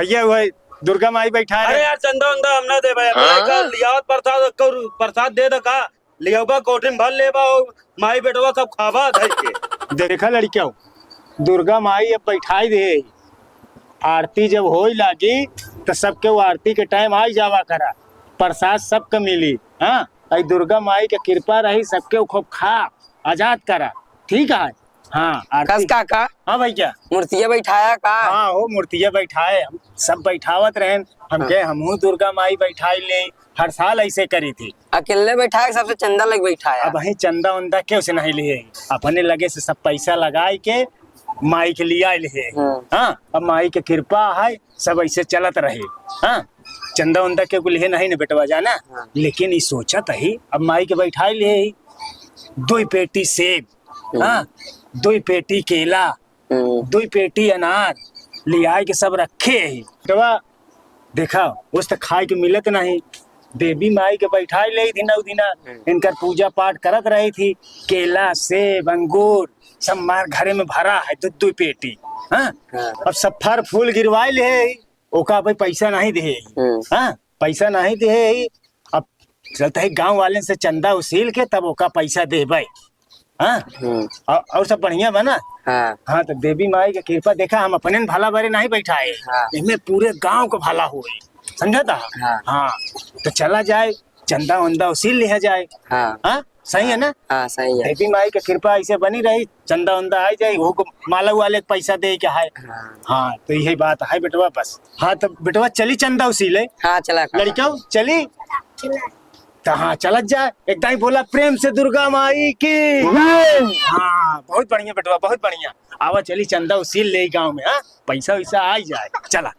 भैया वो दुर्गा माई बैठा है। अरे यार चंदा वंदा हमने दे भाई लियावत प्रसाद दे का लियावा कोठिन भर लेबा माई बेटवा सब खावा धर के। देखा लड़कियों, दुर्गा माई अब बैठाई दे। आरती जब हो लागी तो सबके वो आरती के टाइम आई जावा करा, प्रसाद सबके मिली। हाँ, आई दुर्गा माई के कृपा रही, सबके खूब खा आजाद करा। ठीक है। हाँ कस काका। हाँ भैया, मूर्तिया बैठाया का। हाँ हो मूर्तिया बैठाए, हम सब बैठावत रहे। हमके हमहू दुर्गा माई बैठाई ले, हर साल ऐसे करी थी। अकेले बैठाया सबसे चंदा लग बैठाया। अब वही चंदा उंदा क्यों से नहीं लिए, अपने लगे से सब पैसा लगाए के माई के लिए लिए। हाँ, अब माई के कृपा है, सब ऐसे चलत रहे। हाँ, चंदा उंदा के लिए नहीं न बेटवा जाना। लेकिन ये सोचत ही अब माई के बैठाई लिए 2 पेटी सेब, हाँ 2 पेटी केला, 2 पेटी अनार ले आए के सब रखे ही। बेटवा देखा उस तक खाए के मिलत नहीं। देवी माई के बैठाई ले दिना इनकर पूजा पाठ करत रही थी। केला सेब अंगूर सब मार घरे में भरा है 2 पेटी। हाँ, अब सब फल फूल गिरवाए ले, ओका भाई पैसा नहीं दे। हाँ, पैसा नहीं दे। अब चलता है गांव वाले से चंदा उसील के तब ओका पैसा दे भाई। हाँ, और सब बढ़िया बना। हाँ, तो देवी माई के कृपा देखा, हम अपने भला बारे नहीं बैठाए, इनमें पूरे गांव को भला हुए, समझा था। हाँ, तो चला जाए चंदा वंदा उसील लिया जाए। हाँ, सही है ना। हाँ सही है। देवी माई की कृपा ऐसे बनी रही, चंदा वंदा आ जाए, वो माला वाले पैसा दे क्या है। हाँ, तो यही बात है बेटवा बस। हाँ, तो बेटवा चली चंदा उसीले। हाँ चला लड़कियों चली। तो हाँ चलत जाए, एकदम बोला प्रेम से दुर्गा माई की। हाँ, बहुत बढ़िया बेटवा, बहुत बढ़िया। आवा चली चंदा उसील ले गांव में। हाँ, पैसा वैसा आ जाए। चला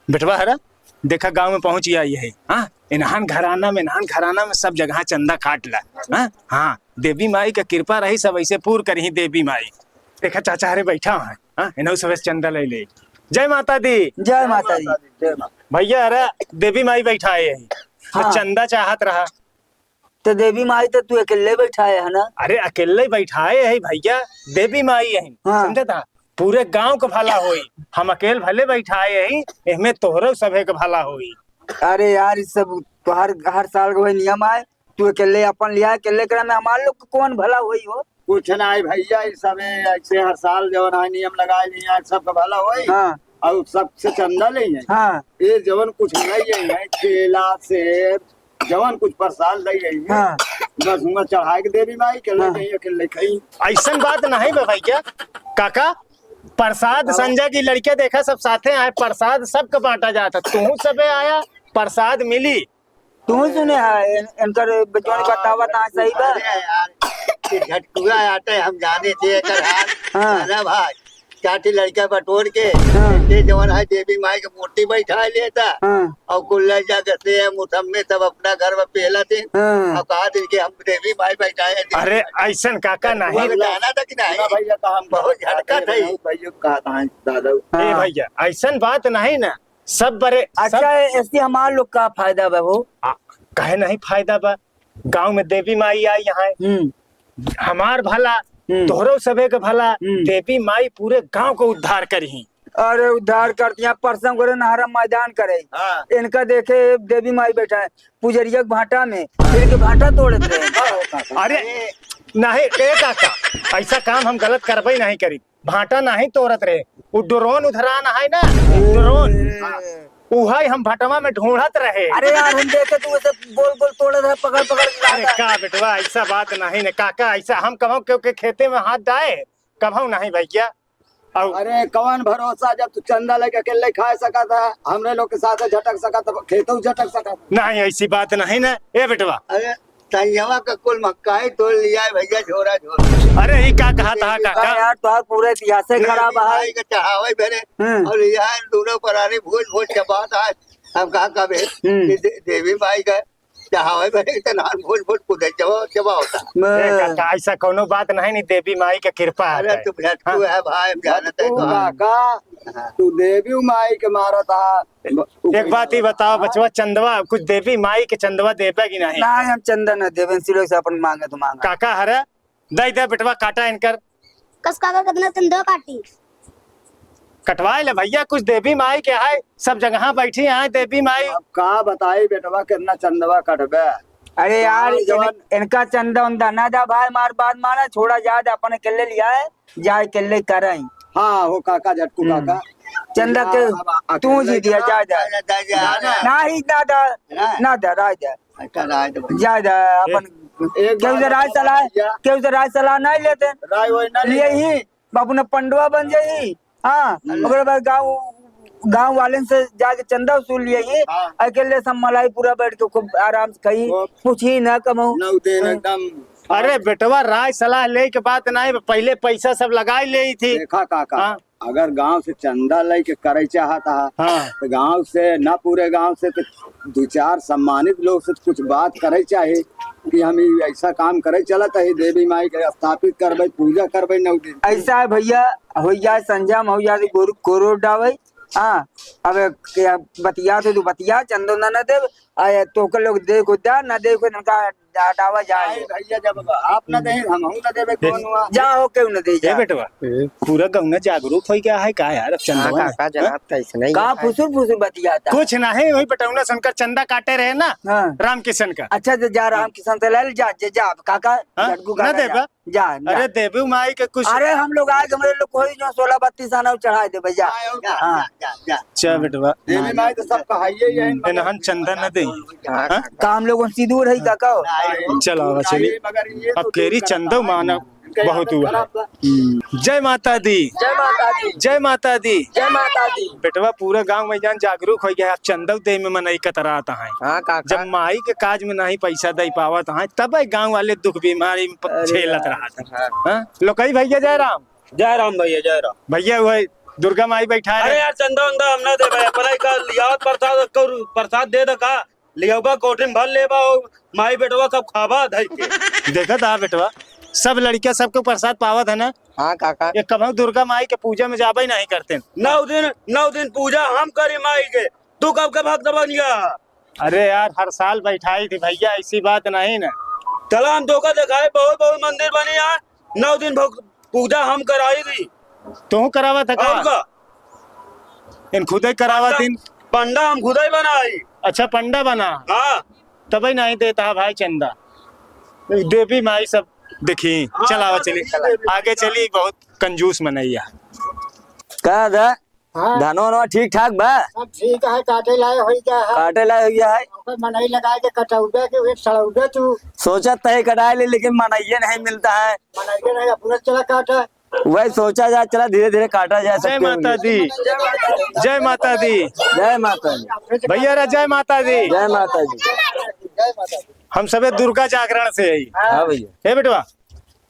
बेटवा हरा देखा गांव में पहुंच गया ये है। हाँ, इन्हान घराना में सब जगह चंदा काट ला। हाँ, हाँ, देवी माई का कृपा रही, सब ऐसे पूर करी देवी माई। देखा चाचा हरे बैठा है। हाँ, इन्हों सब चंदा ले ले। जय माता दी। जय माता दी। भैया अरे देवी माई बैठा है। तो चंदा चाहत रहा। तो देवी माई तो तू अकेले बैठाए है ना। अरे अकेले बैठाए है भैया, देवी माई है। समझे था, पूरे गांव का भला होई। हम अकेले भले बैठाए हैं, इसमें तोहरो सभे का भला होई। अरे यार इस सब तो हर साल का वही नियम है। तू अकेले अपन लिया अकेले करे में हमारे लोग कौन भला होई हो। कुछ ना भैया, इस समय ऐसे हर साल जो है नियम लगाए नहीं है, सबका भला होई। हाँ, और सबसे चंदा नहीं है। हाँ, ये जवन कुछ नहीं है, केला सेब जवन कुछ प्रसाद नहीं है। हाँ, बस हुआ चढ़ाए के देवी माई के अकेले खाई। ऐसा बात नहीं है भैया। काका प्रसाद संजय की लड़के देखा सब साथे आए, प्रसाद सबका बांटा जाता। तू सबे आया, प्रसाद मिली। तू सुने है इनकर बचवन बतावा ता सही बा। झटकुआ आटे हम जाने थे हाँ, भाई चाटी लड़का बटोर के जवन है देवी माई की मूर्ति बैठा लेता। हाँ, और कुल्ला जाकर मुसम्मे सब अपना घर में पहला थे। हाँ, और कहा दिन के हम देवी माई बैठाए। अरे ऐसा काका नहीं जाना था कि नहीं भैया, तो हम बहुत झटका थे भैया कहा दादा। भैया ऐसा बात नहीं ना, सब बड़े। अच्छा ऐसे हमारे लोग का फायदा बा वो। कहे नहीं फायदा बा, गांव में देवी माई आई यहाँ, हमार भला तोहरो सबे के भला। देवी माई पूरे गांव को उद्धार करी। अरे उद्धार करती हैं, परसों करे नहरा मैदान करे। इनका देखे देवी माई बैठा है पुजरिया भाटा में, फिर के भाटा तोड़े थे। अरे नहीं काका, ऐसा काम हम गलत करबे नहीं करी। भाटा नहीं तोड़त रहे, वो ड्रोन उधराना है ना, ड्रोन उहाई हम भटवा में ढूंढत रहे। अरे यार हम देखे तू ऐसे गोल गोल तोड़े रहे, पकड़ पकड़। अरे का बेटवा ऐसा बात नहीं न काका, ऐसा हम कहूँ क्योंकि खेते में हाथ डाए कभू नहीं भैया। अरे कौन भरोसा, जब तू चंदा लेके अकेले खा सका था, हमने लोग के साथ झटक सका था, खेतों झटक सका। नहीं ऐसी बात नहीं ना ए बेटवा। अरे तैयावा का कुल मक्का ही तोड़ लिया है भैया, झोरा झोरा। अरे ये क्या कहा था काका यार तो पूरा इतिहास खराब है। चढ़ावे मेरे और यहाँ दोनों पराने भोज भोज चबात है। हम कहा कभी देवी माई का चढ़ावे मेरे नान भोज भोज कुदे चबा होता। काका ऐसा कोनो बात नहीं, देवी माई का कृपा है। अरे तू भटकू है भाई, हम जानते हैं काका तू देवी माई के मारा था। एक बात ही बताओ बचवा, चंदवा कुछ देवी माई के चंदवा देपा की नहीं? नहीं हम चंदा न देवे, सिलों से अपन मांगे तो मांगा। काका हरे दे दे बेटवा काटा इनकर। कस काका कितना चंदा काटी? कटवाए ले भैया, कुछ देवी माई के है, सब जगह बैठी है देवी माई। अब का बताई बेटवा कितना चंदवा कटबे। अरे यार जवान- इनका चंदा उंदा ना जा भाई, मार बात मारा छोड़ा जा अपन अकेले लिया है, जाए अकेले कराई हाँ हो काका झटकू काका चंदा के अब तू जी दिया जा ना ना ही ना दा राज दा अच्छा राय तो जा दा अपन एक केहू से बार राज सलाह भैया, केहू से राज सलाह नहीं लेते राय वही ना लिए ही बाबू ने पंडवा बन जाई। हाँ ओकरे बाद गांव वाले से जाके चंदा वसूल लिए ही, हाँ। अकेले सब मलाई पूरा बैठ के खूब आराम से कही वो- कुछ ही ना कमाऊ। नौ दिन एकदम। अरे बेटवा राय सलाह ले के बात नहीं, पहले पैसा सब लगाई ले थी। देखा काका हाँ। अगर गांव से चंदा लेके करे चाहता हाँ। तो गांव से ना पूरे गांव से तो 2-4 सम्मानित लोग से कुछ बात करे चाहे कि हम ई ऐसा काम करे चलत है, देवी माई के स्थापित करबे, पूजा करबे 9 दिन। ऐसा है भैया, हो जाए संजम हो जाए गोरो डावे। हाँ अब क्या बतिया तो तू बतिया चंदो ना दे आए तो के लोग देखो दा ना देखो इनका डावा जाए नहीं भैया जब आप न दे हम न देबे कौन हुआ। जाओ क्यों न दे ए जा बेटवा पूरा गाँव जागरूक हो गया है का यार, अब हाँ चंदवा काका जनाब तो ऐसे नहीं कहा फुसुर फुसुर बतियाता। कुछ नहीं, वही बटौना शंकर चंदा काटे रहे ना हाँ राम किशन का। अच्छा तो जा राम किशन से ले जा जा काका हाँ? झटकू ना काका देबा? जा अरे देवी माई के कुछ। अरे हम लोग आए हमारे लोग कोई जो 16-32 आना चढ़ा दे भैया। हाँ अच्छा बेटवा देवी माई तो सब कहाइए ही है इनहन चंदा न दे। हाँ हाँ? काम लोगों से दूर है काका। चलो आवा चलिए, मगर ये अब केरी चंदो मानव बहुत हुआ है। जय माता दी, जय माता दी, जय माता दी। जय माता दी। बेटवा पूरा गांव में जान जागरूक हो गया है, अब चंदव दे में मनई कतराता है। हाँ काका जब माई के काज में नहीं पैसा दे पावत है तब गांव वाले दुख बीमारी में झेलत रहा था। हाँ? लोकई भैया जय राम। जय राम भैया जय राम। भैया वही दुर्गा माई बैठा अरे है। यार चंदा वंदा हमने दे भाई अपना का लियावत प्रसाद दे दका लियावा कोठिन भर लेबा माई बेटवा सब खाबा धई के। देखा था बेटवा सब लड़कियां सबको प्रसाद पावत है ना। हाँ काका ये कभी दुर्गा माई के पूजा में जाबे नहीं करते। 9 दिन पूजा हम करी माई के, तू कब के भक्त बन गया। अरे यार हर साल बैठाई थी भैया, ऐसी बात नहीं ना। चला हम धोखा दिखाए, बहुत बहुत मंदिर बनी है, 9 दिन पूजा हम कराई थी। तू करावा था और का? का इन खुदे करावा दिन। पंडा हम खुद ही बनाई। अच्छा पंडा बना हाँ तभी नहीं देता है भाई चंदा। देवी माई सब देखी। चलावा चली आगे चली, बहुत कंजूस मनैया। का दा धानो वानो ठीक ठाक बा? सब ठीक है, काटे लाए हो गया है, काटे ला गया है। ओकर मनई लगा के कटौबे के एक सड़ौबे तू सोचा तय कटाए ले लेकिन मनाइए नहीं मिलता है। मनई नहीं पूरा चला काटा। वही सोचा जा चला धीरे धीरे काटा जा जय सकते माता दी, जय माता दी। जय माता दी, भैया रा जय माता दी। जय माता दी। जय माता दी। हम सब दुर्गा जागरण से आई। हाँ भैया हे बेटवा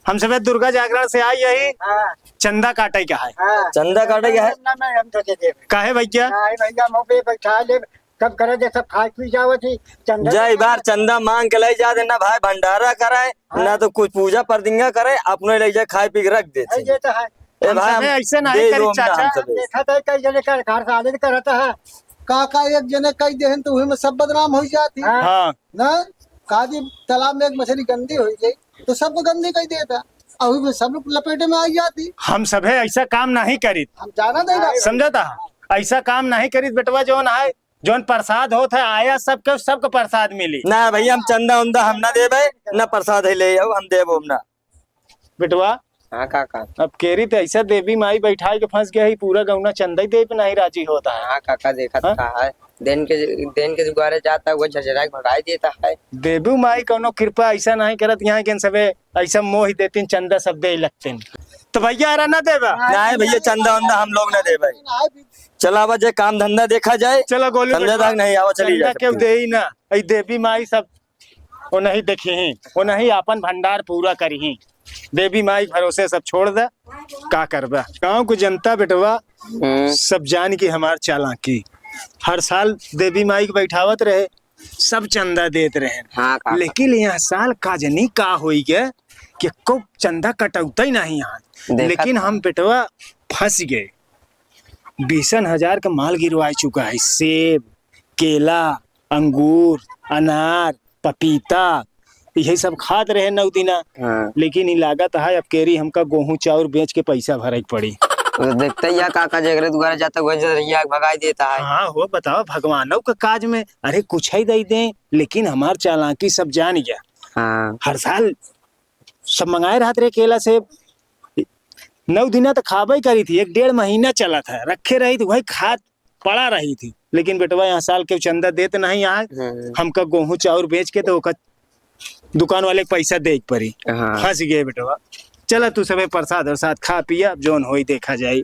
हम सब दुर्गा जागरण से आई यही हाँ चंदा काटे का है। हाँ चंदा काटे क्या है? ना मैं हम तो दे दे काहे भैया? हां भैया मुंह पे बैठा ले, कब करे जे सब खाई पी जावत थी चंदा। जय बार चंदा मांग के ले जा देना भाई, भंडारा कराए ना तो कुछ पूजा परदिंगा करे, अपने ले जा खाए पी के रख दे। है ये तो है, ए भाई हम ऐसे नहीं दे करी दो हमना चाचा। हम सब। देखा था कई जने कर घर से आदत करता है। काका एक जने कई देहन तो उही में सब बदनाम हो जाती हाँ हाँ ना। काजी तालाब में एक मछली गंदी हो गई तो सबको गंदी कही देता और उही में सब लोग लपेटे में आ जाती। हम सब ऐसा काम नहीं करी, हम जाना देगा समझता ऐसा काम नहीं करी बेटवा। जोन है जोन प्रसाद होता है आया सबके सबको प्रसाद मिली ना भैया हम चंदा उंदा हम ना देबे ना प्रसाद है ले आओ हम देबो हम ना। बेटवा। हाँ काका अब केरी तो ऐसा देवी माई बैठाई के फंस गया ही, पूरा गौना चंदा ही दे पे नहीं राजी होता है। हाँ काका देखा हाँ? था है दिन के जुगारे जाता है वो झरझरा के भगाई देता है। देवी माई कोनो कृपा ऐसा नहीं करत, यहाँ के सबे ऐसा मोह देती चंदा सब दे लगते। तो भैया अरे ना देवा। नहीं भैया चंदा उंदा हम लोग ना देबे। चला आवा जे काम धंधा देखा जाए। चलो गोलू समझा था कि नहीं? आओ चली चंदा जा क्यों दे ही ना, ऐ देवी माई सब वो नहीं देखी ही, वो नहीं अपन भंडार पूरा करी ही। देवी माई भरोसे सब छोड़ दे, का करबा। गाँव को जनता बेटवा सब जान की हमार चालाकी। हर साल देवी माई के बैठावत रहे, सब चंदा देते रहे। हाँ काका लेकिन यहाँ साल काजनी का होई के कि को चंदा कटौता ही नहीं यहाँ। देखा लेकिन हम बेटवा फंस गए। 20,000 का माल गिरवा चुका है, सेब, केला, अंगूर, अनार, पपीता, यही सब खात रहे 9 दिना। हाँ लेकिन ई लागत है अब केरी हमका गेहूं चाउर बेच के पैसा भरे पड़ी। तो देखते ही या काका जगरे द्वारा जाता वही झरिया भगाई देता है। हाँ हो बताओ भगवानों का काज में अरे कुछ ही दे दें, लेकिन हमार चालाकी सब जान गया। हाँ हर साल सब मंगाए रहते रहे केला से 9 दिन तक खाबा ही करी थी, 1 डेढ़ महीना चला था, रखे रही थी वही खाद पड़ा रही थी। लेकिन बेटवा यहाँ साल के चंदा देते नहीं यहाँ, हमका गेहूं चाउर बेच के तो दुकान वाले के पैसा दे पड़ी। हाँ। फंस गए बेटवा। चला तू सब प्रसाद और साथ खा पिया, जोन होई देखा जाए।